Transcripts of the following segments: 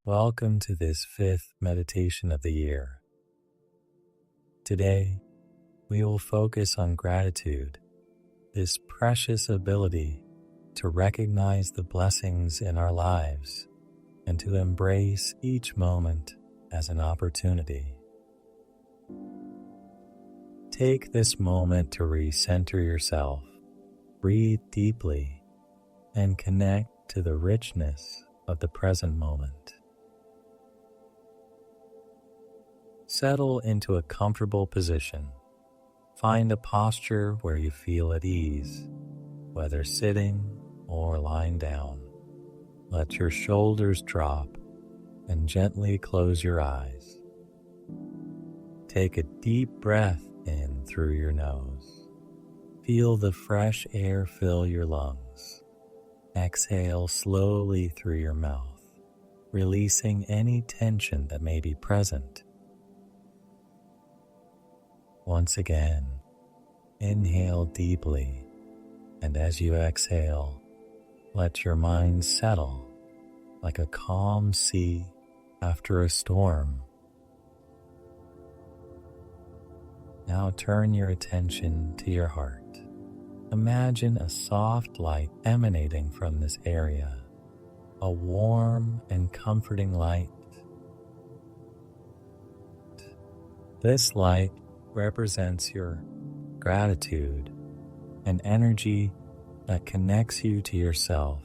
Welcome to this fifth meditation of the year. Today, we will focus on gratitude, this precious ability to recognize the blessings in our lives and to embrace each moment as an opportunity. Take this moment to recenter yourself, breathe deeply, and connect to the richness of the present moment. Settle into a comfortable position. Find a posture where you feel at ease, whether sitting or lying down. Let your shoulders drop and gently close your eyes. Take a deep breath in through your nose. Feel the fresh air fill your lungs. Exhale slowly through your mouth, releasing any tension that may be present. Once again, inhale deeply, and as you exhale, let your mind settle like a calm sea after a storm. Now turn your attention to your heart. Imagine a soft light emanating from this area, a warm and comforting light. This light represents your gratitude, an energy that connects you to yourself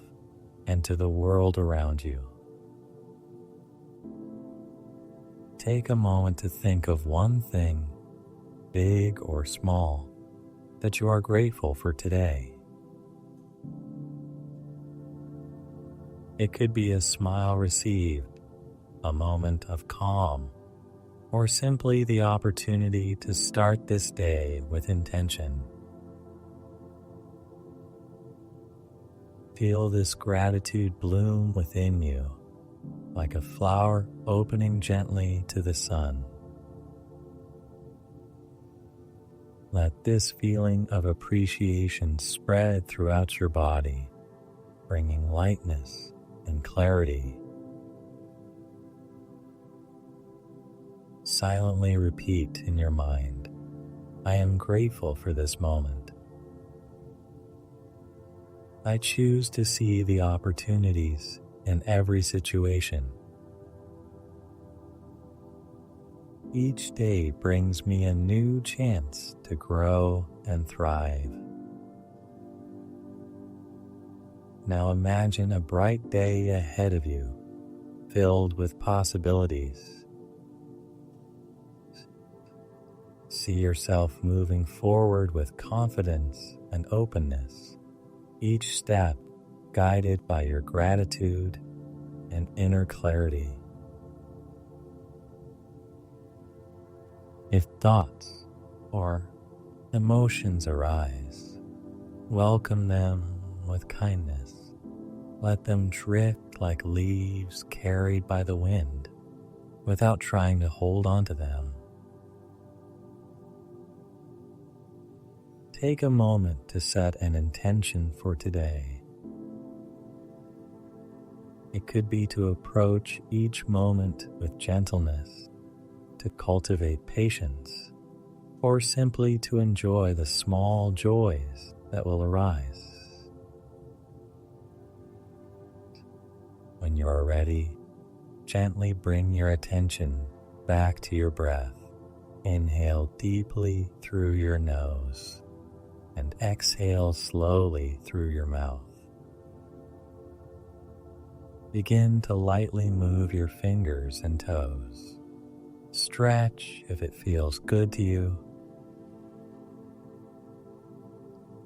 and to the world around you. Take a moment to think of one thing, big or small, that you are grateful for today. It could be a smile received, a moment of calm, or simply the opportunity to start this day with intention. Feel this gratitude bloom within you, like a flower opening gently to the sun. Let this feeling of appreciation spread throughout your body, bringing lightness and clarity. Silently repeat in your mind, I am grateful for this moment. I choose to see the opportunities in every situation. Each day brings me a new chance to grow and thrive. Now imagine a bright day ahead of you, filled with possibilities. See yourself moving forward with confidence and openness, each step guided by your gratitude and inner clarity. If thoughts or emotions arise, welcome them with kindness. Let them drift like leaves carried by the wind without trying to hold on to them. Take a moment to set an intention for today. It could be to approach each moment with gentleness, to cultivate patience, or simply to enjoy the small joys that will arise. When you are ready, gently bring your attention back to your breath. Inhale deeply through your nose and exhale slowly through your mouth. Begin to lightly move your fingers and toes. Stretch if it feels good to you.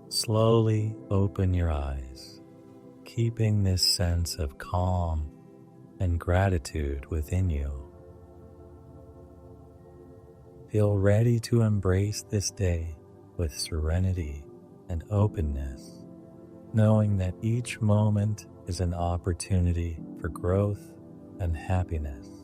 Slowly open your eyes, keeping this sense of calm and gratitude within you. Feel ready to embrace this day with serenity and openness, knowing that each moment is an opportunity for growth and happiness.